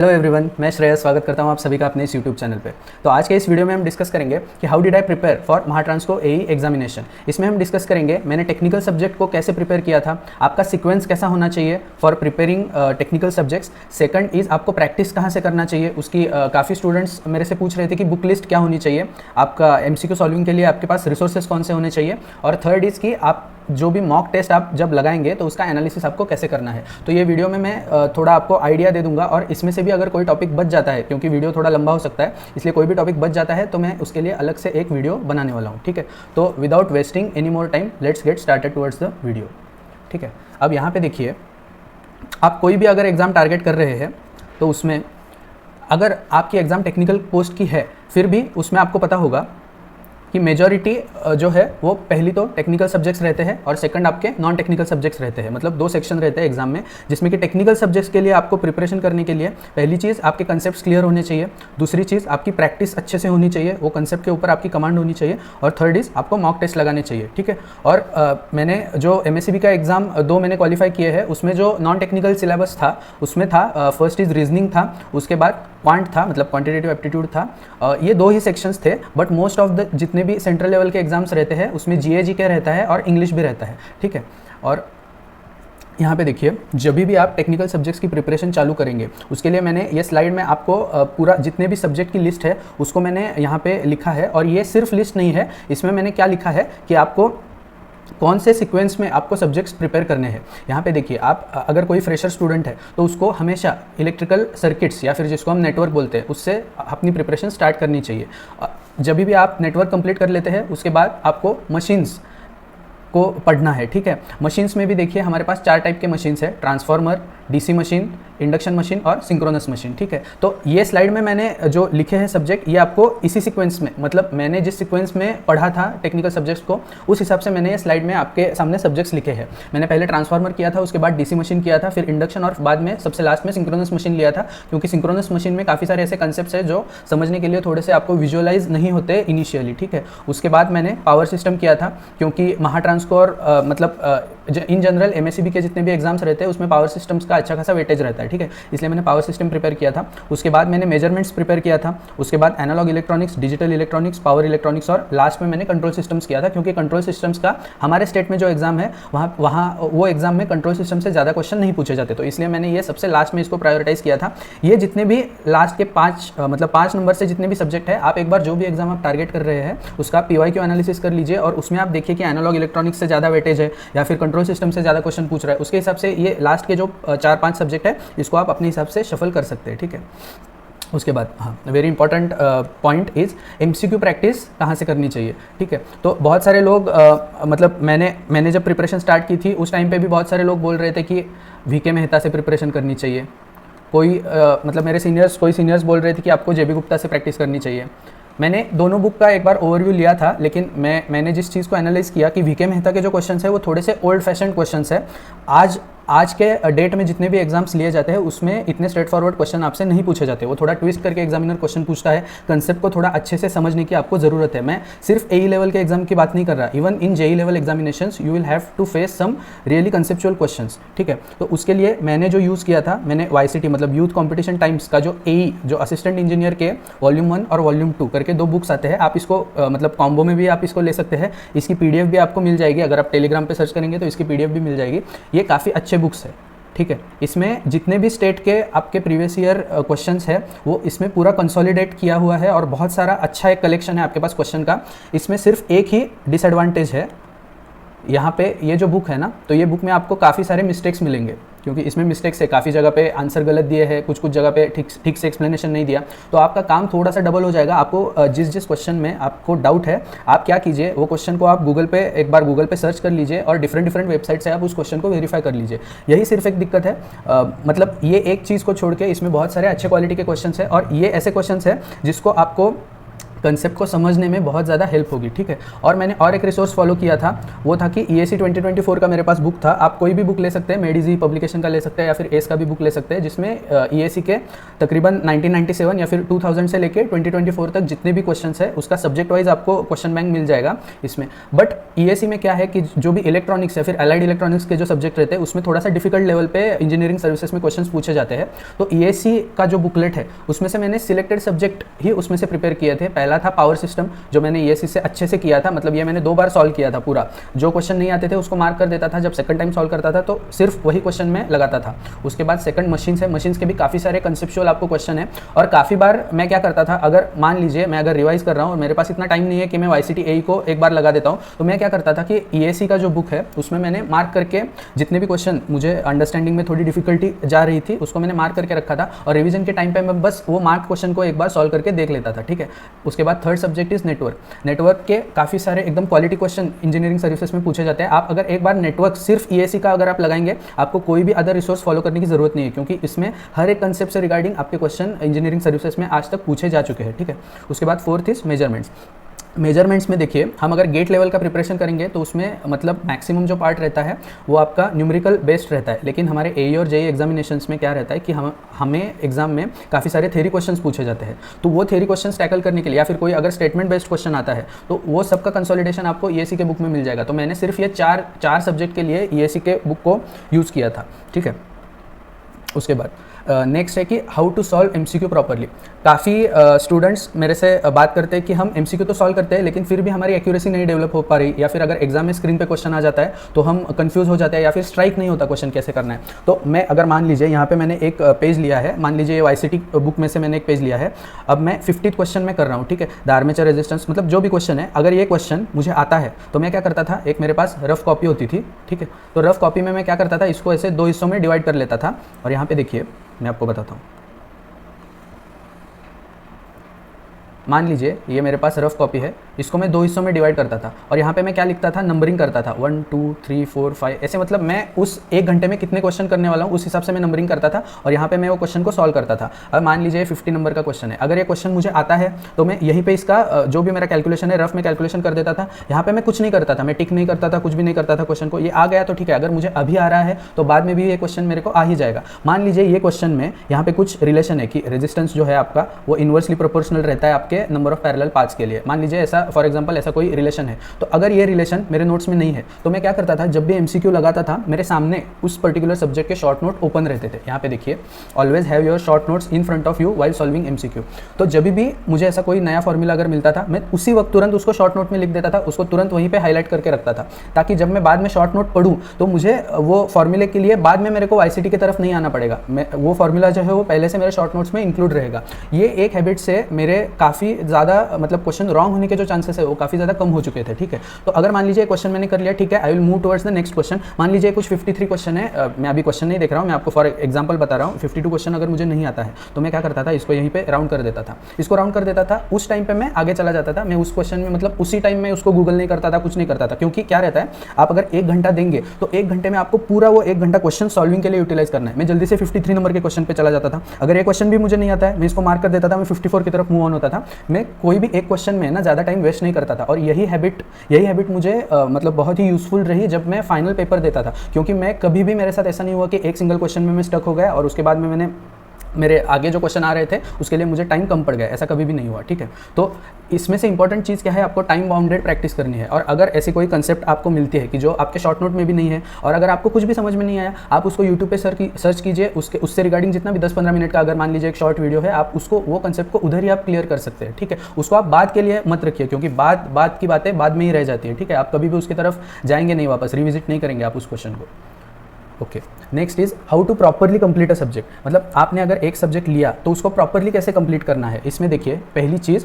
Hello everyone, मैं श्रेयस स्वागत करता हूं आप सभी का अपने इस यूट्यूब चैनल पे। तो आज के इस वीडियो में हम डिस्कस करेंगे कि how did I prepare for Mahatransco AE examination. इसमें हम डिस्कस करेंगे मैंने टेक्निकल सब्जेक्ट को कैसे प्रिपेयर किया था, आपका सीक्वेंस कैसा होना चाहिए for preparing technical subjects. Second is आपको प्रैक्टिस कहाँ से करना चाहिए, उसकी काफ़ी स्टूडेंट्स मेरे से पूछ रहे थे कि बुक लिस्ट क्या होनी चाहिए, आपका MCQ सॉल्विंग के लिए आपके पास रिसोर्सेज कौन से होने चाहिए, और थर्ड इज़ कि आप जो भी मॉक टेस्ट आप जब लगाएंगे तो उसका एनालिसिस आपको कैसे करना है। तो ये वीडियो में मैं थोड़ा आपको आइडिया दे दूंगा, और इसमें से भी अगर कोई टॉपिक बच जाता है, क्योंकि वीडियो थोड़ा लंबा हो सकता है, इसलिए कोई भी टॉपिक बच जाता है तो मैं उसके लिए अलग से एक वीडियो बनाने वाला हूँ। ठीक है, तो without wasting any more time let's get started towards the video. ठीक है, अब यहाँ पे देखिए, आप कोई भी अगर एग्ज़ाम टारगेट कर रहे हैं तो उसमें अगर आपकी एग्ज़ाम टेक्निकल पोस्ट की है, फिर भी उसमें आपको पता होगा कि मेजॉरिटी जो है वो पहली तो टेक्निकल सब्जेक्ट्स रहते हैं और सेकंड आपके नॉन टेक्निकल सब्जेक्ट्स रहते हैं। मतलब दो सेक्शन रहते हैं एग्जाम में, जिसमें कि टेक्निकल सब्जेक्ट्स के लिए आपको प्रिपरेशन करने के लिए पहली चीज़ आपके कंसेप्ट्स क्लियर होने चाहिए, दूसरी चीज़ आपकी प्रैक्टिस अच्छे से होनी चाहिए, वो कंसेप्ट के ऊपर आपकी कमांड होनी चाहिए, और थर्ड इज़ आपको मॉक टेस्ट लगाने चाहिए। ठीक है, और मैंने जो MSCB का एग्जाम दो मैंने क्वालिफाई किए हैं, उसमें जो नॉन टेक्निकल सिलेबस था उसमें था फर्स्ट इज़ रीजनिंग था, उसके बाद क्वांट था, मतलब क्वांटिटेटिव एप्टीट्यूड था। ये दो ही सेक्शंस थे, बट मोस्ट ऑफ द जितने भी सेंट्रल लेवल के एग्जाम्स रहते हैं उसमें GAG रहता है और इंग्लिश भी रहता है। ठीक है, और यहाँ पे देखिए, जब भी आप टेक्निकल सब्जेक्ट्स की प्रिपरेशन चालू करेंगे उसके लिए मैंने ये स्लाइड में आपको पूरा जितने भी सब्जेक्ट की लिस्ट है उसको मैंने यहाँ पे लिखा है, और ये सिर्फ लिस्ट नहीं है, इसमें मैंने क्या लिखा है कि आपको कौन से सीक्वेंस में आपको सब्जेक्ट्स प्रिपेयर करने हैं। यहाँ पे देखिए, आप अगर कोई फ्रेशर स्टूडेंट है तो उसको हमेशा इलेक्ट्रिकल सर्किट्स या फिर जिसको हम नेटवर्क बोलते हैं उससे अपनी प्रिपरेशन स्टार्ट करनी चाहिए। जब भी आप नेटवर्क कंप्लीट कर लेते हैं उसके बाद आपको मशीन्स को पढ़ना है। ठीक है, मशीन्स में भी देखिए हमारे पास 4 टाइप के मशीन्स है, transformer, DC machine, induction machine और सिंक्रोनस मशीन। ठीक है, तो ये स्लाइड में मैंने जो लिखे हैं सब्जेक्ट, ये आपको इसी सीक्वेंस में, मतलब मैंने जिस सीक्वेंस में पढ़ा था टेक्निकल सब्जेक्ट्स को उस हिसाब से मैंने ये स्लाइड में आपके सामने सब्जेक्ट्स लिखे हैं। मैंने पहले ट्रांसफार्मर किया था, उसके बाद DC मशीन किया था, फिर इंडक्शन, और बाद में सबसे लास्ट में सिंक्रोनस मशीन लिया था, क्योंकि सिंक्रोनस मशीन में काफ़ी सारे ऐसे कंसेप्ट्स हैं जो समझने के लिए थोड़े से आपको विजुअलाइज नहीं होते इनिशियली। ठीक है, उसके बाद मैंने पावर सिस्टम किया था, क्योंकि महाट्रांसको और इन जनरल MSCB के जितने भी एग्जाम्स रहते हैं उसमें पावर सिस्टम्स का अच्छा खासा वेटेज रहता है। ठीक है, इसलिए मैंने पावर सिस्टम प्रिपेयर किया था। उसके बाद मैंने मेजरमेंट्स प्रिपेयर किया था, उसके बाद analog electronics, digital electronics, power electronics, और लास्ट में मैंने कंट्रोल सिस्टम्स किया था, क्योंकि कंट्रोल सिस्टम्स का हमारे स्टेट में जो एग्जाम है वहाँ वो एग्जाम में कंट्रोल सिस्टम से ज़्यादा क्वेश्चन नहीं पूछे जाते, तो इसलिए मैंने ये सबसे लास्ट में इसको प्रायोरिटाइज किया था। ये जितने भी लास्ट के 5 नंबर से जितने भी सब्जेक्ट है, आप एक बार जो भी एग्जाम आप टारगेट कर रहे हैं उसका PYQ एनालिसिस कर लीजिए, और उसमें आप देखिए कि एनालॉग इलेक्ट्रॉनिक्स से ज़्यादा वेटेज है या फिर कंट्रोल सिस्टम से ज़्यादा क्वेश्चन पूछ रहा है, उसके हिसाब से ये लास्ट के जो 4-5 सब्जेक्ट है इसको आप अपने हिसाब से शफल कर सकते हैं। ठीक है, उसके बाद हाँ, very important point is MCQ practice कहाँ से करनी चाहिए। ठीक है, तो बहुत सारे लोग मतलब मैंने जब प्रिपरेशन स्टार्ट की थी उस टाइम पे भी बहुत सारे लोग बोल रहे थे कि VK मेहता से प्रिपरेशन करनी चाहिए, कोई मतलब मेरे कोई सीनियर्स बोल रहे थे कि आपको JB गुप्ता से प्रैक्टिस करनी चाहिए। मैंने दोनों बुक का एक बार ओवरव्यू लिया था, लेकिन मैंने जिस चीज़ को एनालाइज किया कि VK मेहता के जो क्वेश्चंस है वो थोड़े से ओल्ड फैशन क्वेश्चंस है। आज के डेट में जितने भी एग्जाम्स लिए जाते हैं उसमें इतने स्ट्रेट फॉरवर्ड क्वेश्चन आपसे नहीं पूछे जाते, वो थोड़ा ट्विस्ट करके एग्जामिनर क्वेश्चन पूछता है, कंसेप्ट को थोड़ा अच्छे से समझने की आपको ज़रूरत है। मैं सिर्फ AE लेवल के एग्जाम की बात नहीं कर रहा, even in JEE level examinations you will have to face some really conceptual questions. ठीक है, तो उसके लिए मैंने जो यूज़ किया था, मैंने YCT मतलब यूथ कॉम्पिटिशन टाइम्स का जो AE जो असिस्टेंट इंजीनियर के वॉल्यूम 1 और वॉल्यूम 2 करके 2 बुक्स आते हैं, आप इसको मतलब कॉम्बो में भी आप इसको ले सकते हैं। इसकी PDF भी आपको मिल जाएगी, अगर आप टेलीग्राम पर सर्च करेंगे तो इसकी PDF भी मिल जाएगी। ये काफ़ी अच्छे बुक्स है। ठीक है, इसमें जितने भी स्टेट के आपके प्रीवियस ईयर क्वेश्चंस है वो इसमें पूरा कंसोलिडेट किया हुआ है, और बहुत सारा अच्छा एक कलेक्शन है आपके पास क्वेश्चन का। इसमें सिर्फ एक ही डिसएडवांटेज है, यहाँ पे ये जो बुक है ना, तो ये बुक में आपको काफ़ी सारे मिस्टेक्स मिलेंगे, क्योंकि इसमें मिस्टेक्स है, काफ़ी जगह पे आंसर गलत दिए हैं, कुछ जगह पे ठीक से एक्सप्लेनेशन नहीं दिया, तो आपका काम थोड़ा सा डबल हो जाएगा। आपको जिस क्वेश्चन में आपको डाउट है, आप क्या कीजिए, वो क्वेश्चन को आप एक बार गूगल पे सर्च कर लीजिए और डिफरेंट वेबसाइट से आप उस क्वेश्चन को वेरीफाई कर लीजिए। यही सिर्फ एक दिक्कत है, मतलब ये एक चीज़ को छोड़ के इसमें बहुत सारे अच्छे क्वालिटी के क्वेश्चन है, और ये ऐसे क्वेश्चन है जिसको आपको कंसेप्ट को समझने में बहुत ज़्यादा हेल्प होगी, ठीक है। और मैंने और एक रिसोर्स फॉलो किया था, वो था कि EAC 2024 का मेरे पास बुक था। आप कोई भी बुक ले सकते हैं, मेडिजी पब्लिकेशन का ले सकते हैं या फिर एस का भी बुक ले सकते हैं, जिसमें EAC के तकरीबन 1997 या फिर 2000 से लेके 2024 तक जितने भी क्वेश्चन है उसका सब्जेक्ट वाइज आपको क्वेश्चन बैंक मिल जाएगा इसमें। बट EAC में क्या है कि जो भी इलेक्ट्रॉनिक्स या फिर अलाइड इलेक्ट्रॉनिक्स के जो सब्जेक्ट रहते हैं उसमें थोड़ा सा डिफिकल्ट लेवल पे इंजीनियरिंग सर्विसेज में क्वेश्चन पूछे जाते हैं। तो EAC का जो बुकलेट है उसमें से मैंने सिलेक्टेड सब्जेक्ट ही उसमें से प्रिपेयर किए थे। पहला था पावर सिस्टम, जो मैंने EAC से अच्छे से किया था, मतलब ये मैंने 2 बार सॉल्व किया था पूरा। जो क्वेश्चन नहीं आते थे उसको मार्क कर देता था, जब सेकंड टाइम सॉल्व करता था तो सिर्फ वही क्वेश्चन में लगाता था। उसके बाद सेकंड मशीन्स है, मशीन्स के भी काफ़ी सारे कंसेप्चुअल आपको क्वेश्चन है। और काफ़ी बार मैं क्या करता था, अगर मान लीजिए मैं अगर रिवाइज कर रहा हूँ और मेरे पास इतना टाइम नहीं है कि मैं YCT AE को एक बार लगा देता हूँ, तो मैं क्या करता था कि EAC का जो बुक है उसमें मैंने मार्क करके जितने भी क्वेश्चन मुझे अंडरस्टैंडिंग में थोड़ी डिफिकल्टी जा रही थी उसको मैंने मार्क करके रखा था, और रिवीजन के टाइम पे मैं बस वो मार्क क्वेश्चन को एक बार सॉल्व करके देख लेता था, ठीक है। उसके बाद third subject is network. Network के काफ़ी सारे एकदम क्वालिटी क्वेश्चन इंजीनियरिंग सर्विसेज में पूछे जाते हैं। आप अगर एक बार नेटवर्क सिर्फ EAC का अगर आप लगाएंगे, आपको कोई भी अदर रिसोर्स फॉलो करने की जरूरत नहीं है, क्योंकि इसमें हर एक कंसेप्ट से रिगार्डिंग आपके क्वेश्चन इंजीनियरिंग सर्विसेज में आज तक पूछे जा चुके हैं, ठीक है। उसके बाद फोर्थ इज मेजरमेंट्स। मेजरमेंट्स में देखिए, हम अगर गेट लेवल का प्रिपरेशन करेंगे तो उसमें मतलब मैक्सिमम जो पार्ट रहता है वो आपका न्यूमेरिकल बेस्ड रहता है। लेकिन हमारे AE और JEE एग्जामिनेशंस में क्या रहता है कि हमें एग्जाम में काफ़ी सारे थ्योरी क्वेश्चंस पूछे जाते हैं। तो वो थ्योरी क्वेश्चंस टैकल करने के लिए या फिर कोई अगर स्टेटमेंट बेस्ड क्वेश्चन आता है तो वो सबका कंसोलिडेशन आपको EAC के बुक में मिल जाएगा। तो मैंने सिर्फ ये चार सब्जेक्ट के लिए EAC के बुक को यूज़ किया था, ठीक है। उसके बाद नेक्स्ट है कि how to solve MCQ properly. काफ़ी स्टूडेंट्स मेरे से बात करते हैं कि हम MCQ तो सॉल्व करते हैं लेकिन फिर भी हमारी एक्यूरेसी नहीं डेवलप हो पा रही, या फिर अगर एग्जाम में स्क्रीन पे क्वेश्चन आ जाता है तो हम कंफ्यूज हो जाते हैं या फिर स्ट्राइक नहीं होता क्वेश्चन कैसे करना है। तो मैं अगर मान लीजिए यहाँ पे मैंने एक पेज लिया है, मान लीजिए ये YCT बुक में से मैंने एक पेज लिया है, अब मैं 50th क्वेश्चन में कर रहा हूँ, ठीक है। द आर्मेचर रेजिस्टेंस, मतलब जो भी क्वेश्चन है, अगर ये क्वेश्चन मुझे आता है तो मैं क्या करता था, एक मेरे पास रफ कॉपी होती थी, ठीक है। तो रफ कॉपी में मैं क्या करता था, इसको ऐसे 2 हिस्सों में डिवाइड कर लेता था। और यहाँ पे देखिए मैं आपको बताता हूँ, मान लीजिए ये मेरे पास रफ कॉपी है, इसको मैं 2 हिस्सों में डिवाइड करता था और यहाँ पे मैं क्या लिखता था, नंबरिंग करता था 1 2 3 4 5 ऐसे, मतलब मैं उस 1 घंटे में कितने क्वेश्चन करने वाला हूँ उस हिसाब से मैं नंबरिंग करता था और यहाँ पे मैं वो क्वेश्चन को सॉल्व करता था। अब मान लीजिए 50 नंबर का क्वेश्चन है, अगर ये क्वेश्चन मुझे आता है तो मैं यहीं पे इसका जो भी मेरा कैलकुलेशन है रफ में कैलकुलेशन कर देता था। यहाँ पे मैं कुछ नहीं करता था, मैं टिक नहीं करता था, कुछ भी नहीं करता था क्वेश्चन को। ये आ गया तो ठीक है, अगर मुझे अभी आ रहा है तो बाद में भी ये क्वेश्चन मेरे को आ ही जाएगा। मान लीजिए ये क्वेश्चन में यहाँ पे कुछ रिलेशन है कि रेजिस्टेंस जो है आपका वो इनवर्सली प्रोपोर्शनल रहता है आपके नंबर ऑफ पैरेलल पाथ्स के लिए। मान लीजिए ऐसा फॉर एग्जांपल ऐसा कोई रिलेशन है, तो अगर ये रिलेशन मेरे नोट्स में नहीं है तो मैं क्या करता था, जब भी MCQ लगाता था मेरे सामने उस पर्टिकुलर सब्जेक्ट के शॉर्ट नोट ओपन रहते थे। यहाँ पे देखिए, always have your short notes in front of you while solving MCQ। तो जब भी मुझे ऐसा कोई नया फॉर्मूला अगर मिलता था मैं उसी वक्त तुरंत उसको शॉर्ट नोट में लिख देता था, उसको तुरंत वहीं पे हाईलाइट करके रखता था, ताकि जब मैं बाद में शॉर्ट नोट पढ़ूँ तो मुझे वो फॉर्मूले के लिए बाद में मेरे को YCT की तरफ नहीं आना पड़ेगा। मैं वो फॉर्मूला जो है वो पहले से मेरे शॉर्ट नोट्स में इंक्लूड रहेगा। ये एक हैबिट से मेरे काफ़ी ज़्यादा मतलब क्वेश्चन रॉन्ग होने के जो चांसेस है वो काफ़ी ज़्यादा कम हो चुके थे, ठीक है। तो अगर मान लीजिए क्वेश्चन मैंने कर लिया, ठीक है, I will move towards the next question. मान लीजिए कुछ 53 क्वेश्चन है, मैं अभी क्वेश्चन नहीं देख रहा हूँ, मैं आपको फॉर एग्जांपल बता रहा हूँ। 52 क्वेश्चन अगर मुझे नहीं आता है तो मैं क्या करता था, इसको यहीं पे राउंड कर देता था, इसको राउंड कर देता था। उस टाइम पे मैं आगे चला जाता था, मैं उस क्वेश्चन में मतलब उसी टाइम में उसको गूगल नहीं करता था, कुछ नहीं करता था, क्योंकि क्या रहता है, आप अगर 1 घंटा देंगे तो 1 घंटे में आपको पूरा वो 1 घंटा क्वेश्चन सॉल्विंग के लिए यूटिलाइज करना है। मैं जल्दी से 53 नंबर के क्वेश्चन पे चला जाता था। अगर ये क्वेश्चन भी मुझे नहीं आता है मैं इसको मार्क कर देता था, मैं 54 की तरफ मूव ऑन होता था। मैं कोई भी एक क्वेश्चन में ना ज़्यादा टाइम वेस्ट नहीं करता था। और यही हैबिट मुझे मतलब बहुत ही यूजफुल रही जब मैं फाइनल पेपर देता था, क्योंकि मैं कभी भी मेरे साथ ऐसा नहीं हुआ कि एक सिंगल क्वेश्चन में मैं स्टक हो गया और उसके बाद में मेरे आगे जो क्वेश्चन आ रहे थे उसके लिए मुझे टाइम कम पड़ गया, ऐसा कभी भी नहीं हुआ, ठीक है। तो इसमें से इंपॉर्टेंट चीज़ क्या है, आपको टाइम बाउंडेड प्रैक्टिस करनी है। और अगर ऐसी कोई कंसेप्ट आपको मिलती है कि जो आपके शॉर्ट नोट में भी नहीं है और अगर आपको कुछ भी समझ में नहीं आया, आप उसको यूट्यूब पे सर्च कीजिए, उससे रिगार्डिंग जितना भी 10-15 मिनट का अगर मान लीजिए एक शॉर्ट वीडियो है, आप उसको वो कंसेप्ट को उधर ही आप क्लियर कर सकते हैं, ठीक है। उसको आप बाद के लिए मत रखिए, क्योंकि बात की बातें बाद में ही रह जाती है, ठीक है। आप कभी भी उसकी तरफ जाएंगे नहीं, वापस रिविजिट नहीं करेंगे आप उस क्वेश्चन को। Okay, next is how to properly complete a subject. मतलब आपने अगर एक सब्जेक्ट लिया तो उसको प्रॉपरली कैसे कंप्लीट करना है। इसमें देखिए, पहली चीज़,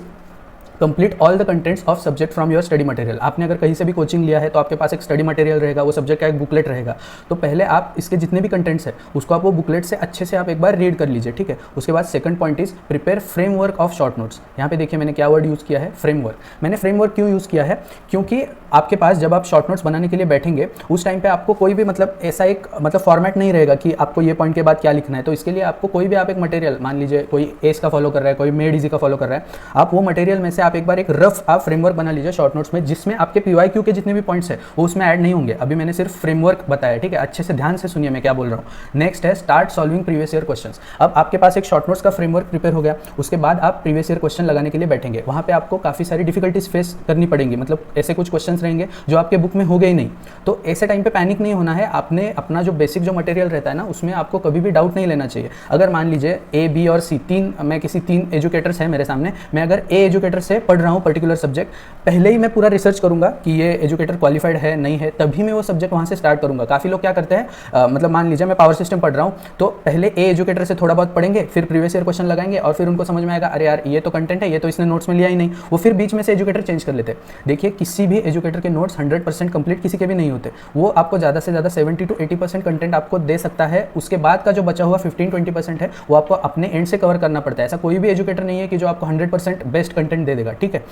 complete all the contents of subject from your study material. आपने अगर कहीं से भी कोचिंग लिया है तो आपके पास एक स्टडी मटेरियल रहेगा, वो सब्जेक्ट का एक बुकलेट रहेगा। तो पहले आप इसके जितने भी कंटेंट्स है उसको आप वो बुकलेट से अच्छे से आप एक बार रीड कर लीजिए, ठीक है। उसके बाद second point is prepare framework of short notes. यहाँ पे देखिए मैंने क्या वर्ड यूज़ किया है, फ्रेमवर्क। मैंने फ्रेमवर्क क्यों यूज़ किया है, क्योंकि आपके पास जब आप शॉर्ट नोट्स बनाने के लिए बैठेंगे उस टाइम पे आपको कोई भी मतलब ऐसा एक मतलब फॉर्मेट नहीं रहेगा कि आपको ये पॉइंट के बाद क्या लिखना है। तो इसके लिए आपको कोई भी आप एक मटेरियल, मान लीजिए कोई एस का फॉलो कर रहा है, कोई मेड इजी का फॉलो कर रहा है, आप वो मटेरियल में से आप एक बार एक रफ आप फ्रेमवर्क बना लीजिए शॉर्ट नोट्स में, जिसमें आपके PYQ के जितने भी पॉइंट्स है वो उसमें ऐड नहीं होंगे। अभी मैंने सिर्फ फ्रेमवर्क बताया, ठीक है, अच्छे से ध्यान से सुनिए मैं क्या बोल रहा हूँ। नेक्स्ट है start solving previous year questions. अब आपके पास एक शॉर्ट नोट्स का फ्रेमवर्क प्रिपेयर हो गया, उसके बाद आप प्रीवियस ईयर क्वेश्चन लगाने के लिए बैठेंगे। वहाँ पे आपको काफ़ी सारी डिफिकल्टीज फेस करनी पड़ेंगी, मतलब ऐसे कुछ क्वेश्चंस रहेंगे जो आपके बुक में हो गए ही नहीं। तो ऐसे टाइम पे पैनिक नहीं होना है, आपने अपना जो बेसिक जो मटेरियल रहता है ना उसमें आपको कभी भी डाउट नहीं लेना चाहिए। अगर मान लीजिए A, B और C मैं किसी 3 एजुकेटर्स हैं मेरे सामने, मैं अगर A एजुकेटर से पढ़ रहा हूँ पर्टिकुलर सब्जेक्ट, पहले ही मैं पूरा रिसर्च करूंगा कि ये एजुकेटर क्वालिफाइड है नहीं है, तभी मैं वो सब्जेक्ट वहाँ से स्टार्ट करूंगा। काफ़ी लोग क्या करते हैं, मतलब मान लीजिए मैं पावर सिस्टम पढ़ रहा हूँ तो पहले A एजुकेटर से थोड़ा बहुत पढ़ेंगे, फिर प्रीवियस ईयर क्वेश्चन लगाएंगे और फिर उनको समझ में आएगा अरे यार ये तो कंटेंट है, ये तो इसने नोट्स में लिया ही नहीं, वो फिर बीच में से एजुकेटर चेंज कर लेते हैं। देखिए किसी भी एजुकेटर के नोट्स 100% कंप्लीट किसी के भी नहीं होते, वो आपको ज़्यादा से ज़्यादा 70 to 80% कंटेंट आपको दे सकता है, उसके बाद का जो बचा हुआ 15-20% है वो आपको अपने एंड से कवर करना पड़ता है। ऐसा कोई भी एजुकेटर नहीं है कि जो आपको 100% बेस्ट कंटेंट दे देगा, ठीक है।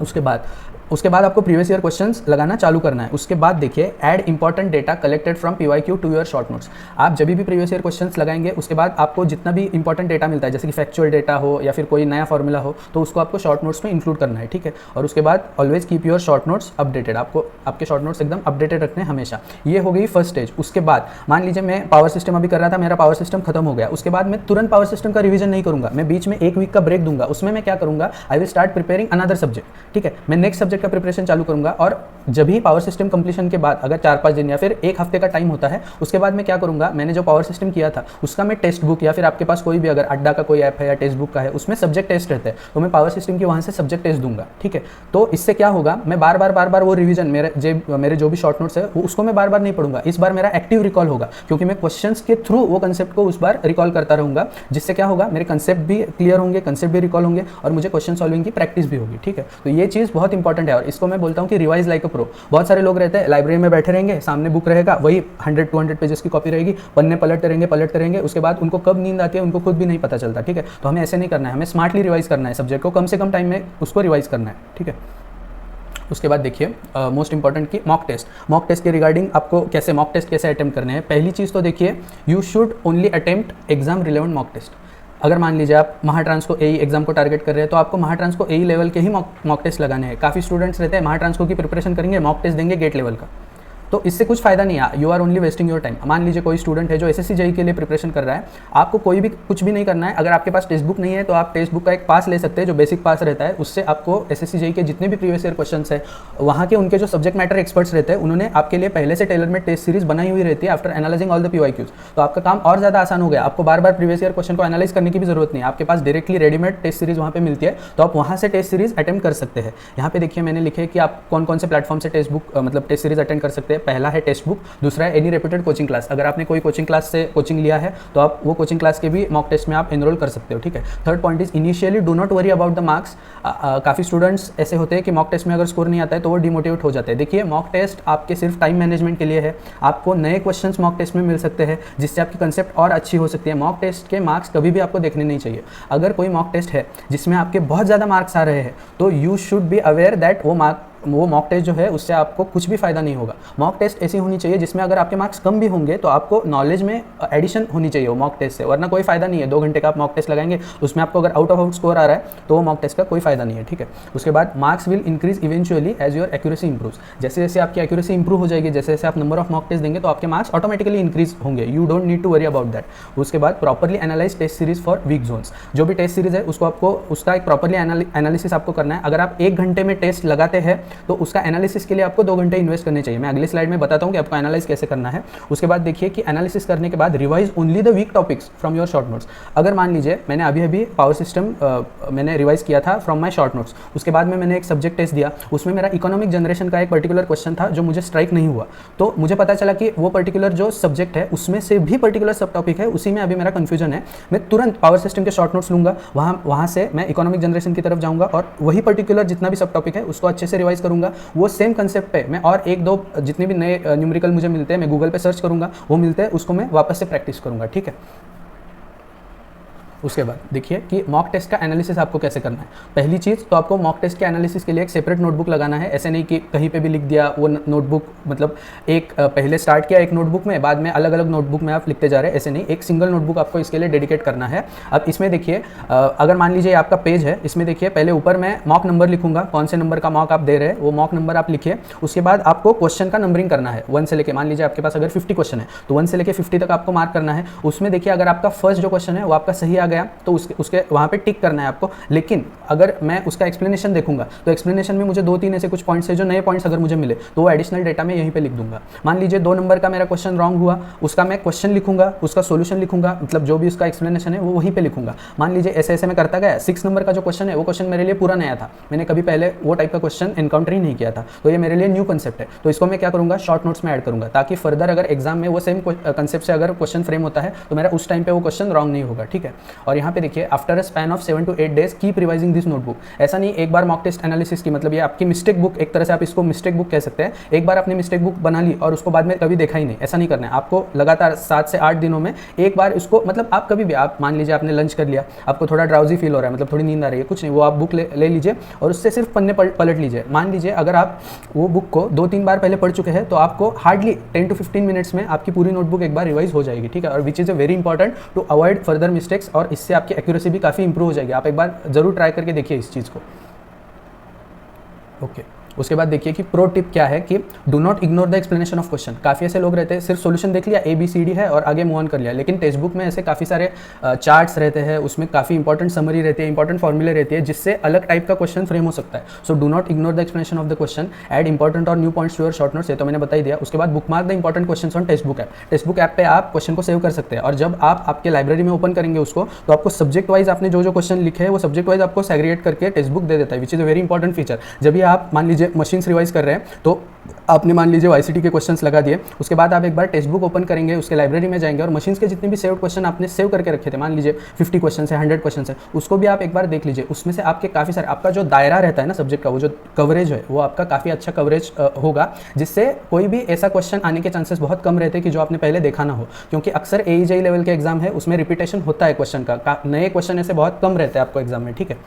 उसके बाद आपको प्रीवियस ईयर क्वेश्चंस लगाना चालू करना है। उसके बाद देखिए add important data collected from PYQ to your short notes. आप जब भी प्रीवियस ईयर क्वेश्चंस लगाएंगे उसके बाद आपको जितना भी इंपॉर्टेंट डेटा मिलता है, जैसे कि फैक्चुअल डेटा हो या फिर कोई नया फॉर्मूला हो, तो उसको आपको शॉर्ट नोट्स में इंक्लूड करना है, ठीक है। और उसके बाद always keep your short notes updated, आपको आपके शॉर्ट नोट्स एकदम अपडेटेड रखने हमेशा। ये हो गई फर्स्ट स्टेज। उसके बाद मान लीजिए मैं पावर सिस्टम अभी कर रहा था, मेरा पावर सिस्टम खत्म हो गया, उसके बाद मैं तुरंत पावर सिस्टम का रिवीजन नहीं करूंगा, मैं बीच में 1 वीक का ब्रेक दूंगा। उसमें मैं क्या करूंगा, I will start preparing another subject, ठीक है। मैं नेक्स्ट सब्जेक्ट का प्रिपरेशन चालू करूंगा और जब भी पावर सिस्टम कंप्लीशन के बाद अगर 4-5 दिन या फिर 1 हफ्ते का टाइम होता है, उसके बाद मैं क्या करूंगा, मैंने जो पावर सिस्टम किया था उसका मैं टेक्स्ट बुक या फिर आपके पास कोई भी अगर अड्डा का कोई ऐप है या टेक्स्ट बुक का है उसमें सब्जेक्ट टेस्ट रहते हैं, तो मैं पावर सिस्टम की वहां से सब्जेक्ट टेस्ट दूंगा, ठीक है। तो इससे क्या होगा, मैं बार बार वो रिवीजन मेरे जो भी शॉर्ट नोट्स है उसको मैं बार बार नहीं पढ़ूंगा, इस बार मेरा एक्टिव रिकॉल होगा, क्योंकि मैं क्वेश्चंस के थ्रू वो कंसेप्ट को उस बार रिकॉल करता रहूंगा, जिससे क्या होगा, मेरे कंसेप्ट भी क्लियर होंगे, कंसेप्ट भी रिकॉल होंगे और मुझे क्वेश्चन सॉल्विंग की प्रैक्टिस भी होगी, ठीक है। तो ये चीज़ बहुत इंपॉर्टेंट है और इसको मैं बोलता हूँ कि रिवाइज लाइक अ प्रो। बहुत सारे लोग रहते हैं लाइब्रेरी में बैठे रहेंगे, सामने बुक रहेगा, वही 100-200 पेजेस की कॉपी रहेगी, पन्ने पलटते रहेंगे, उसके बाद उनको कब नींद आती है उनको खुद भी नहीं पता चलता, ठीक है। तो हमें ऐसे नहीं करना है, हमें स्मार्टली रिवाइज करना है, सब्जेक्ट को कम से कम टाइम में उसको रिवाइज करना है, ठीक है। उसके बाद देखिए मोस्ट इंपॉर्टेंट की मॉक टेस्ट के रिगार्डिंग आपको कैसे मॉक टेस्ट कैसे अटेम्प्ट करने हैं। पहली चीज़ तो देखिए, you should only attempt exam relevant mock test. अगर मान लीजिए आप महाट्रांसको AE एग्जाम को टारगेट कर रहे हैं तो आपको महाट्रांसको AE लेवल के ही मॉक टेस्ट लगाने हैं। काफ़ी स्टूडेंट्स रहते हैं महाट्रांसको की प्रिपरेशन करेंगे, मॉक टेस्ट देंगे गेट लेवल का, तो इससे कुछ फायदा नहीं है, you are only wasting your time. मान लीजिए कोई स्टूडेंट है जो SSC JEE के लिए प्रिपरेशन कर रहा है, आपको कोई भी कुछ भी नहीं करना है। अगर आपके पास टेक्स्ट बुक नहीं है तो आप टेक्स्ट बुक का एक पास ले सकते हैं जो बेसिक पास रहता है, उससे आपको SSC JEE के जितने भी प्रीवियस ईयर क्वेश्चंस है, वहाँ के उनके जो सब्जेक्ट मैटर एक्सपर्ट्स रहते हैं उन्होंने आपके लिए पहले से टेलर मेड टेस्ट सीरीज बनाई हुई रहती है after analysing all the PYQs। तो आपका काम और ज़्यादा आसान हो गया, आपको बार बार प्रीवियस ईयर क्वेश्चन को एनालाइज करने की भी जरूरत नहीं है, आपके पास डायरेक्टली रेडीमेड टेस्ट सीरीज वहाँ पे मिलती है, तो आप वहाँ से टेस्ट सीरीज अटेम्प्ट कर सकते हैं। यहाँ पे देखिए मैंने लिखे कि आप कौन कौन से प्लेटफॉर्म से टेस्ट बुक मतलब टेस्ट सीरीज अटेंड कर सकते हैं। पहला है टेक्स्ट बुक, दूसरा है एनी रेप्यूटेड कोचिंग क्लास। अगर आपने कोई कोचिंग क्लास से कोचिंग लिया है तो आप वो कोचिंग क्लास के भी मॉक टेस्ट में आप एनरोल कर सकते हो, ठीक है। Third point is initially do not worry about the marks. काफ़ी स्टूडेंट्स ऐसे होते हैं कि मॉक टेस्ट में अगर स्कोर नहीं आता है तो वो डिमोटिवेट हो जाते हैं। देखिए मॉक टेस्ट आपके सिर्फ टाइम मैनेजमेंट के लिए है, आपको नए क्वेश्चंस मॉक टेस्ट में मिल सकते हैं जिससे आपकी कंसेप्ट और अच्छी हो सकती है। मॉक टेस्ट के मार्क्स कभी भी आपको देखने नहीं चाहिए। अगर कोई मॉक टेस्ट है जिसमें आपके बहुत ज़्यादा मार्क्स आ रहे हैं तो you should be aware that वो मॉक टेस्ट जो है उससे आपको कुछ भी फायदा नहीं होगा। मॉक टेस्ट ऐसी होनी चाहिए जिसमें अगर आपके मार्क्स कम भी होंगे तो आपको नॉलेज में एडिशन होनी चाहिए वो मॉक टेस्ट से, वरना कोई फायदा नहीं है। 2 घंटे का आप मॉक टेस्ट लगाएंगे, उसमें आपको अगर आउट ऑफ आउट स्कोर आ रहा है तो वो मॉक टेस्ट का कोई फायदा नहीं है, ठीक है। उसके बाद marks will increase eventually as your accuracy improves. जैसे जैसे आपकी एक्यूरेसी इंप्रूव हो जाएगी, जैसे जैसे आप नंबर ऑफ मॉक टेस्ट देंगे तो आपके मार्क्स ऑटोमेटिकली इंक्रीज होंगे। You don't need to worry about that. उसके बाद properly analyse test series for weak zones. जो भी टेस्ट सीरीज है उसको आपको उसका एक प्रॉपरली एनालिसिस आपको करना है। अगर आप 1 घंटे में टेस्ट लगाते हैं तो उसका एनालिसिस के लिए आपको 2 घंटे इन्वेस्ट करने चाहिए। मैं अगली स्लाइड में बताता हूं कि आपको एनालाइज कैसे करना है। उसके बाद देखिए कि एनालिसिस करने के बाद revise only the weak topics from your short notes. अगर मान लीजिए मैंने अभी पावर सिस्टम मैंने रिवाइज किया था फ्रॉम माय शॉर्ट नोट्स, उसके बाद में मैंने एक सब्जेक्ट टेस्ट दिया, उसमें मेरा इकोनॉमिक जनरेशन का एक पर्टिकुलर क्वेश्चन था जो मुझे स्ट्राइक नहीं हुआ, तो मुझे पता चला कि वो पर्टिकुलर जो सब्जेक्ट है उसमें से भी पर्टिकुलर सब टॉपिक है, उसी में अभी मेरा कन्फ्यूजन है। मैं तुरंत पावर सिस्टम के शॉर्ट नोट्स लूंगा, वहाँ से मैं इकोनॉमिक जनरेशन की तरफ जाऊँगा और वही पर्टिकुलर जितना भी सब टॉपिक है उसको अच्छे से रिवाइज करूँगा। वो सेम कंसेप्ट पे मैं और 1-2 जितने भी नए न्यूमेरिकल मुझे मिलते हैं मैं गूगल पे सर्च करूंगा, वो मिलते हैं उसको मैं वापस से प्रैक्टिस करूंगा, ठीक है। उसके बाद देखिए कि मॉक टेस्ट का एनालिसिस आपको कैसे करना है। पहली चीज़ तो आपको मॉक टेस्ट के एनालिसिस के लिए एक सेपरेट नोटबुक लगाना है। ऐसे नहीं कि कहीं पे भी लिख दिया वो नोटबुक, मतलब एक पहले स्टार्ट किया एक नोटबुक में, बाद में अलग अलग नोटबुक में आप लिखते जा रहे हैं, ऐसे नहीं, एक सिंगल नोटबुक आपको इसके लिए डेडिकेट करना है। अब इसमें देखिए अगर मान लीजिए आपका पेज है, इसमें देखिए पहले ऊपर मैं मॉक नंबर लिखूंगा, कौन से नंबर का मॉक आप दे रहे हैं वो मॉक नंबर आप लिखिए। उसके बाद आपको क्वेश्चन का नंबरिंग करना है 1 से लेके, मान लीजिए आपके पास अगर 50 क्वेश्चन है तो 1 से लेके 50 तक आपको मार्क करना है। उसमें देखिए अगर आपका फर्स्ट जो क्वेश्चन है वो आपका सही आ गया तो उसके वहाँ पे टिक करना है आपको। लेकिन अगर मैं उसका एक्सप्लेनेशन देखूंगा तो एक्सप्लेनेशन में मुझे 2-3 ऐसे कुछ पॉइंट्स है जो नए पॉइंट्स अगर मुझे मिले तो वो एडिशनल डेटा में यहीं पे लिख दूंगा। मान लीजिए 2 नंबर का मेरा क्वेश्चन रॉन्ग हुआ, उसका मैं क्वेश्चन लिखूंगा, उसका सोल्यूशन लिखूंगा, मतलब जो भी उसका एक्सप्लेनेशन है वो वहीं पे लिखूंगा। मान लीजिए ऐसे ऐसे मैं करता गया, 6 नंबर का जो क्वेश्चन है वो क्वेश्चन मेरे लिए पूरा नया था, मैंने कभी पहले वो टाइप का क्वेश्चन एनकाउंटर ही नहीं किया था, तो ये मेरे लिए न्यू कंसेप्ट है। तो इसको मैं क्या करूंगा, शॉर्ट नोट्स में ऐड करूंगा, ताकि फर्दर अगर एग्जाम में वो सेम कंसेप्ट से अगर क्वेश्चन फ्रेम होता है तो मेरा उस टाइम पे वो क्वेश्चन रॉन्ग नहीं होगा, ठीक है। और यहाँ पे देखिए after a span of 7 to 8 days keep revising this notebook. ऐसा नहीं एक बार मॉक टेस्ट एनालिसिस की, मतलब ये आपकी मिस्टेक बुक, एक तरह से आप इसको मिस्टेक बुक कह सकते हैं। एक बार आपने मिस्टेक बुक बना ली और उसको बाद में कभी देखा ही नहीं, ऐसा नहीं करना है आपको। लगातार 7 से 8 दिनों में एक बार इसको, मतलब आप कभी भी, आप मान लीजिए आपने लंच कर लिया, आपको थोड़ा ड्राउजी फील हो रहा है, मतलब थोड़ी नींद आ रही है, कुछ नहीं, वो आप बुक ले लीजिए और उससे सिर्फ पन्ने पलट लीजिए। मान लीजिए अगर आप वो बुक को 2-3 बार पहले पढ़ चुके हैं तो आपको हार्डली 10 to 15 मिनट्स में आपकी पूरी नोटबुक एक बार रिवाइज हो जाएगी, ठीक है। और which is a very important to avoid further mistakes, और इससे आपकी एक्यूरेसी भी काफ़ी इंप्रूव हो जाएगी। आप एक बार जरूर ट्राई करके देखिए इस चीज़ को, ओके। उसके बाद देखिए कि प्रो टिप क्या है कि do not ignore the explanation of question. काफ़ी ऐसे लोग रहते हैं सिर्फ सॉल्यूशन देख लिया ABCD है और आगे मूव ऑन कर लिया, लेकिन टेक्स्ट बुक में ऐसे काफ़ी सारे चार्ट्स रहते हैं, उसमें काफ़ी इंपॉर्टेंट समरी रहती है, इंपॉर्टेंट फॉर्मूले रहती है, जिससे अलग टाइप का क्वेश्चन फ्रेम हो सकता है। So do not ignore the explanation of the question, add important और new points to your short notes, ये तो मैंने बता ही दिया। उसके बाद bookmark the important question on textbook app. Textbook app पे आप क्वेश्चन को सेव कर सकते हैं, और जब आप आपके लाइब्रेरी में ओपन करेंगे उसको तो आपको सब्जेक्ट वाइज आपने जो क्वेश्चन लिखे हैं वो सब्जेक्ट वाइज आपको सेग्रीगेट करके टेक्स्ट बुक दे देता है, विच is a very important feature. जब भी आप मान लीजिए मशीन्स रिवाइज कर रहे हैं तो आपने मान लीजिए ICT के क्वेश्चंस लगा दिए, उसके बाद आप एक बार टेक्स्ट बुक ओपन करेंगे, उसके लाइब्रेरी में जाएंगे और मशीन्स के जितने भी सेव्ड क्वेश्चन आपने सेव करके रखे थे, मान लीजिए 50 क्वेश्चन है, 100 क्वेश्चन है, उसको भी आप एक बार देख लीजिए। उसमें से आपके काफ़ी सारे, आपका जो दायरा रहता है ना सब्जेक्ट का, वो जो कवरेज है वो आपका काफ़ी अच्छा कवरेज होगा, जिससे कोई भी ऐसा क्वेश्चन आने के चांसेस बहुत कम रहते हैं कि जो आपने पहले देखा ना हो। क्योंकि अक्सर AE लेवल के एग्जाम है उसमें रिपीटेशन होता है क्वेश्चन का, नए क्वेश्चन ऐसे बहुत कम रहते हैं आपको एग्जाम में, ठीक है।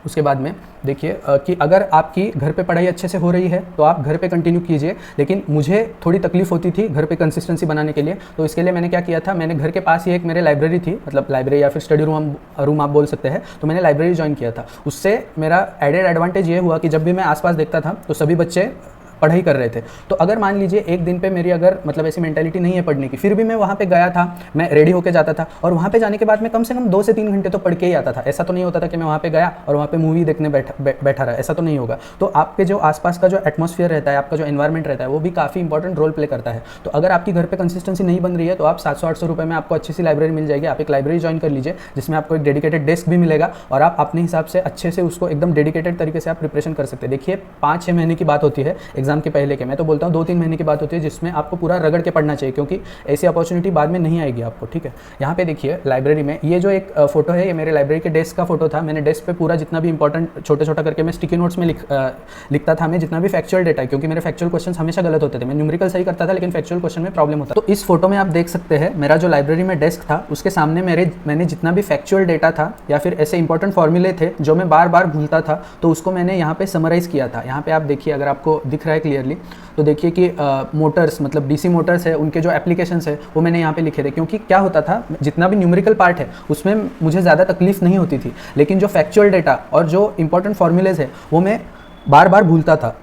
उसके बाद में देखिए कि अगर आपकी घर पे पढ़ाई अच्छे से हो रही है तो आप घर पे कंटिन्यू कीजिए, लेकिन मुझे थोड़ी तकलीफ होती थी घर पे कंसिस्टेंसी बनाने के लिए, तो इसके लिए मैंने क्या किया था, मैंने घर के पास ही एक मेरे लाइब्रेरी थी, मतलब लाइब्रेरी या फिर स्टडी रूम आप बोल सकते हैं, तो मैंने लाइब्रेरी ज्वाइन किया था। उससे मेरा एडेड एडवांटेज ये हुआ कि जब भी मैं आसपास देखता था तो सभी बच्चे पढ़ाई कर रहे थे। तो अगर मान लीजिए एक दिन पे मेरी अगर मतलब ऐसी मेंटालिटी नहीं है पढ़ने की, फिर भी मैं वहाँ पे गया था, मैं रेडी होके जाता था और वहाँ पे जाने के बाद मैं कम से कम 2 से 3 घंटे तो पढ़ के ही आता था। ऐसा तो नहीं होता था कि मैं वहाँ पे गया और वहाँ पे मूवी देखने बैठा रहा, ऐसा तो नहीं होगा। तो आपके जो आसपास का जो एटमॉस्फेयर रहता है, आपका जो एनवायरमेंट रहता है, वो भी काफ़ी इंपॉर्टेंट रोल प्ले करता है। तो अगर आपकी घर पर कंसिस्टेंसी नहीं बन रही है तो आप 700-800 रुपये में आपको अच्छी सी लाइब्रेरी मिल जाएगी। आप एक लाइब्रेरी ज्वाइन कर लीजिए जिसमें आपको एक डेडिकेटेड डेस्क भी मिलेगा और आप अपने हिसाब से अच्छे से उसको एकदम डेडिकेटेड तरीके से आप प्रिपरेशन कर सकते हैं। देखिए 5-6 महीने की बात होती है एग्जाम के पहले के, मैं तो बोलता हूँ 2-3 महीने की बात होती है जिसमें आपको पूरा रगड़ के पढ़ना चाहिए, क्योंकि ऐसी अपॉर्चुनिटी बाद में नहीं आएगी आपको, ठीक है। यहाँ पे देखिए लाइब्रेरी में ये जो एक फोटो है, ये मेरे लाइब्रेरी के डेस्क का फोटो था। मैंने डेस्क पे पूरा जितना भी इंपॉर्टेंट छोटा करके मैं स्टिकी नोट्स में लिखता था, मैं जितना भी फैक्चुअल डेटा है, क्योंकि मेरे फैक्चुअल क्वेश्चन हमेशा गलत होते थे। मैं न्यूमेरिकल सही करता था लेकिन फैक्चुअल क्वेश्चन में प्रॉब्लम होता। तो इस फोटो में आप देख सकते हैं मेरा जो लाइब्रेरी में डेस्क था उसके सामने मैंने जितना भी फैक्चुअल डेटा था या फिर ऐसे इंपॉर्टेंट फॉर्मूले थे जो मैं बार बार भूलता था, तो उसको मैंने यहाँ पे समराइज किया था। यहाँ पे आप देखिए, अगर आपको दिख रहा है क्लियरली तो देखिए कि मोटर्स, मतलब DC मोटर्स है, उनके जो एप्लीकेशंस है वो मैंने यहाँ पे लिखे थे। क्योंकि क्या होता था, जितना भी न्यूमेरिकल पार्ट है उसमें मुझे ज़्यादा तकलीफ नहीं होती थी, लेकिन जो फैक्चुअल डेटा और जो इंपॉर्टेंट फॉर्मूलेज है वो मैं बार बार भूलता था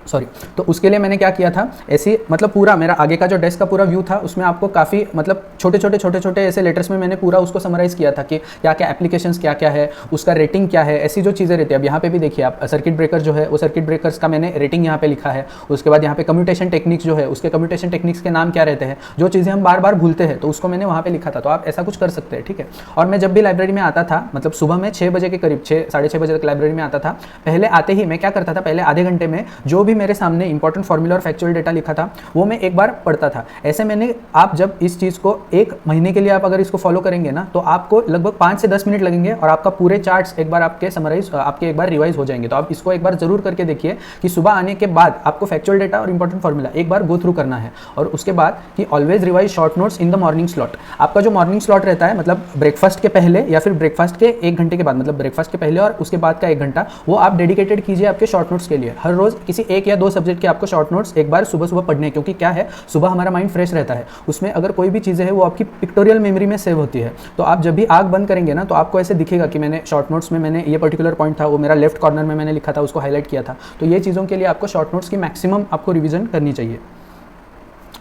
सॉरी। तो उसके लिए मैंने क्या किया था, ऐसी मतलब पूरा मेरा आगे का जो डेस्क का पूरा व्यू था उसमें आपको काफ़ी मतलब छोटे छोटे ऐसे लेटर्स में मैंने पूरा उसको समराइज़ किया था कि क्या क्या एप्लीकेशंस क्या क्या है, उसका रेटिंग क्या है, ऐसी जो चीज़ें रहती है। अब यहाँ पे भी देखिए आप, सर्किट ब्रेकर जो है वो सर्किट ब्रेकर्स का मैंने रेटिंग यहाँ पे लिखा है। उसके बाद यहाँ पे कम्यूटेशन टेक्निक्स जो है उसके कम्यूटेशन टेक्निक्स के नाम क्या रहते हैं, जो चीज़ें हम बार बार भूलते हैं, तो उसको मैंने वहाँ पर लिखा था। तो आप ऐसा कुछ कर सकते हैं, ठीक है। और मैं जब भी लाइब्रेरी में आता था, मतलब सुबह में 6 बजे के करीब, 6 साढ़े 6 बजे तक लाइब्रेरी में आता था, पहले आते ही मैं क्या करता था, पहले आधे घंटे में जो भी भी मेरे सामने इंपॉर्टेंट फॉर्मूला और फैक्चुअल डेटा लिखा था वो मैं एक बार पढ़ता था। ऐसे मैंने आप जब इस चीज़ को 1 महीने के लिए आप अगर इसको फॉलो करेंगे ना तो आपको लगभग 5 से 10 मिनट लगेंगे और आपका पूरे चार्ट्स एक बार आपके समराइज आपके एक बार रिवाइज हो जाएंगे। तो आप इसको एक बार जरूर करके देखिए कि सुबह आने के बाद आपको फैक्चुअल डेटा और इंपॉर्टेंट फॉर्मूला एक बार गो थ्रू करना है। और उसके बाद कि always revise short notes in the morning slot. आपका जो मॉर्निंग स्लॉट रहता है मतलब ब्रेकफास्ट के पहले या फिर ब्रेकफास्ट के 1 घंटे के बाद, मतलब ब्रेकफास्ट के पहले और उसके बाद का 1 घंटा वो आप डेडिकेटेड कीजिए आपके शॉर्ट नोट्स के लिए। हर रोज किसी 1 या 2 सब्जेक्ट के आपको शॉर्ट नोट्स एक बार सुबह सुबह पढ़ने, क्योंकि क्या है सुबह हमारा माइंड फ्रेश रहता है, उसमें अगर कोई भी चीज़ें है वो आपकी पिक्टोरियल मेमोरी में सेव होती है। तो आप जब भी आँख बंद करेंगे ना तो आपको ऐसे दिखेगा कि मैंने शॉर्ट नोट्स में मैंने ये पर्टिकुलर पॉइंट था वो मेरा लेफ्ट कॉर्नर में मैंने लिखा था, उसको हाईलाइट किया था। तो ये चीज़ों के लिए आपको शॉर्ट नोट्स की मैक्सिमम आपको रिवीजन करनी चाहिए।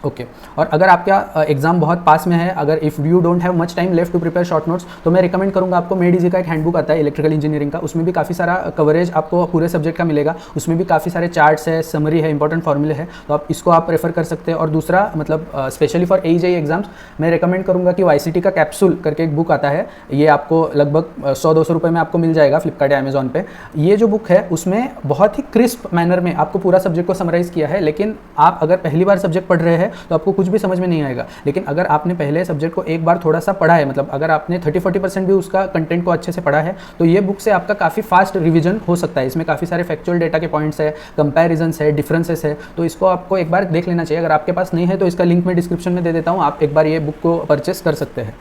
ओके और अगर आपका एग्जाम बहुत पास में है, अगर if you don't have much time left to prepare short notes, तो मैं रिकमेंड करूंगा आपको मेड इजी का एक हैंडबुक आता है इलेक्ट्रिकल इंजीनियरिंग का, उसमें भी काफ़ी सारा कवरेज आपको पूरे सब्जेक्ट का मिलेगा। उसमें भी काफ़ी सारे चार्ट्स है, समरी है, इंपॉर्टेंट फॉर्मूले है, तो आप इसको आप रेफर कर सकते हैं। और दूसरा मतलब स्पेशली फॉर AE एग्जाम्स मैं रिकमेंड करूँगा कि YCT का कैप्सूल करके एक बुक आता है, ये आपको लगभग 100-200 रुपये में आपको मिल जाएगा फ्लिपकार्ट या अमेजॉन पे। ये जो बुक है उसमें बहुत ही क्रिस्प मैनर में आपको पूरा सब्जेक्ट को समराइज़ किया है। लेकिन आप अगर पहली बार सब्जेक्ट पढ़ रहे हैं तो आपको कुछ भी समझ में नहीं आएगा, लेकिन अगर आपने पहले सब्जेक्ट को एक बार थोड़ा सा पढ़ा है, मतलब अगर आपने 30-40% भी उसका कंटेंट को अच्छे से पढ़ा है, तो ये बुक से आपका काफ़ी फास्ट रिवीजन हो सकता है। इसमें काफ़ी सारे फैक्चुअल डेटा के पॉइंट्स है, कंपैरिजन्स है, डिफरेंसेस है, तो इसको आपको एक बार देख लेना चाहिए। अगर आपके पास नहीं है तो इसका लिंक मैं डिस्क्रिप्शन में दे देता हूँ, आप एक बार ये बुक को परचेस कर सकते हैं।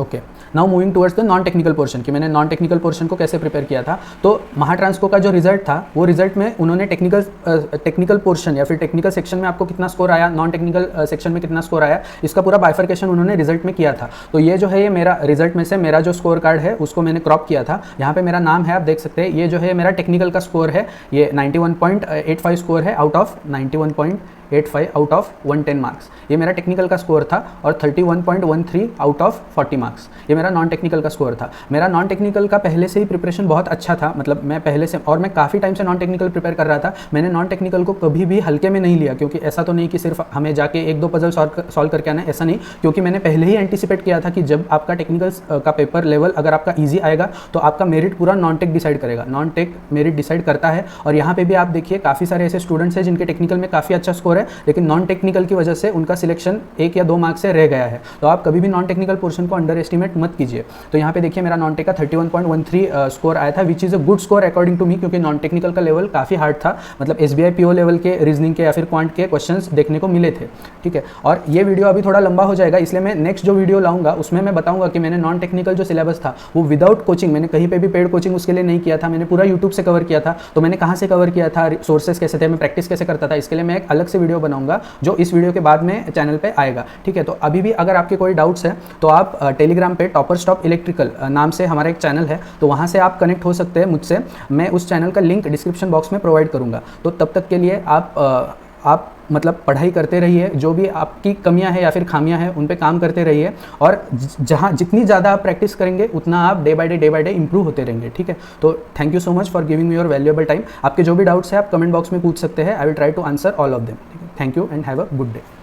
Okay now moving towards the non technical portion, कि मैंने नॉन टेक्निकल पोर्शन को कैसे प्रिपेयर किया था। तो महाट्रांसको का जो रिजल्ट था वो रिजल्ट में उन्होंने टेक्निकल पोर्शन या फिर टेक्निकल सेक्शन में आपको कितना स्कोर आया, नॉन टेक्निकल सेक्शन में कितना स्कोर आया, इसका पूरा बाइफर्केशन उन्होंने रिजल्ट में किया था। तो ये जो है ये मेरा रिजल्ट में से मेरा जो स्कोर कार्ड है उसको मैंने क्रॉप किया था। यहाँ पे मेरा नाम है, आप देख सकते हैं। ये जो है मेरा टेक्निकल का स्कोर है, ये 91.85 स्कोर है out of 91.85 out of 110 marks. ये मेरा टेक्निकल का स्कोर था। और 31.13 आउट ऑफ 40 मार्क्स ये मेरा नॉन टेक्निकल का स्कोर था। मेरा नॉन टेक्निकल का पहले से ही प्रिपरेशन बहुत अच्छा था, मतलब मैं पहले से, और मैं काफ़ी टाइम से नॉन टेक्निकल प्रिपेयर कर रहा था। मैंने नॉन टेक्निकल को कभी भी हल्के में नहीं लिया, क्योंकि ऐसा तो नहीं कि सिर्फ हमें जाके 1-2 पजल सॉल्व करके आना है, ऐसा नहीं। क्योंकि मैंने पहले ही एंटिसिपेट किया था कि जब आपका टेक्निकल का पेपर लेवल अगर आपका ईजी आएगा तो आपका मेरिट पूरा नॉन टेक डिसाइड करेगा, नॉन टेक मेरिट डिसाइड करता है। और यहाँ पे भी आप देखिए काफ़ी सारे ऐसे स्टूडेंट्स हैं जिनके टेक्निकल में काफ़ी अच्छा स्कोर है, लेकिन नॉन टेक्निकल की वजह से उनका सिलेक्शन 1 या 2 मार्क्स से रह गया है। तो आप कभी भी नॉन टेक्निकल पोर्शन को अंडर एस्टिमेट मत कीजिए। तो यहाँ पे देखिए मेरा नॉन टेक का 31.13 स्कोर आया था, which is a good score according to me, क्योंकि नॉन टेक्निकल का लेवल काफ़ी हार्ड था। मतलब SBI PO लेवल के रीजनिंग के या फिर क्वांट के क्वेश्चंस देखने को मिले थे। ठीक है, और ये वीडियो अभी थोड़ा लंबा हो जाएगा, इसलिए मैं नेक्स्ट जो वीडियो लाऊंगा उसमें मैं बताऊंगा कि मैंने नॉन टेक्निकल जो सिलेबस था वो विदाउट कोचिंग, मैंने कहीं पे भी पेड कोचिंग उसके लिए नहीं किया था, मैंने पूरा यूट्यूब से कवर किया था। तो मैंने कहाँ से कवर किया था, सोर्सेस कैसे थे, मैं प्रैक्टिस कैसे करता था, इसके लिए मैं एक अलग से वीडियो बनाऊंगा जो इस वीडियो के बाद में चैनल पे आएगा। ठीक है, तो अभी भी अगर आपके कोई डाउट्स है तो आप टेलीग्राम पे टॉपर स्टॉप इलेक्ट्रिकल नाम से हमारा एक चैनल है, तो वहाँ से आप कनेक्ट हो सकते हैं मुझसे। मैं उस चैनल का लिंक डिस्क्रिप्शन बॉक्स में प्रोवाइड करूँगा। तो तब तक के लिए आप मतलब पढ़ाई करते रहिए, जो भी आपकी कमियां हैं या फिर खामियां हैं उन पे काम करते रहिए, और जहाँ जितनी ज़्यादा आप प्रैक्टिस करेंगे उतना आप डे बाय डे इंप्रूव होते रहेंगे। ठीक है, तो thank you so much for giving me your valuable time. आपके जो भी डाउट्स हैं आप कमेंट बॉक्स में पूछ सकते हैं, I will try to answer all of them. Thank you and have a good day.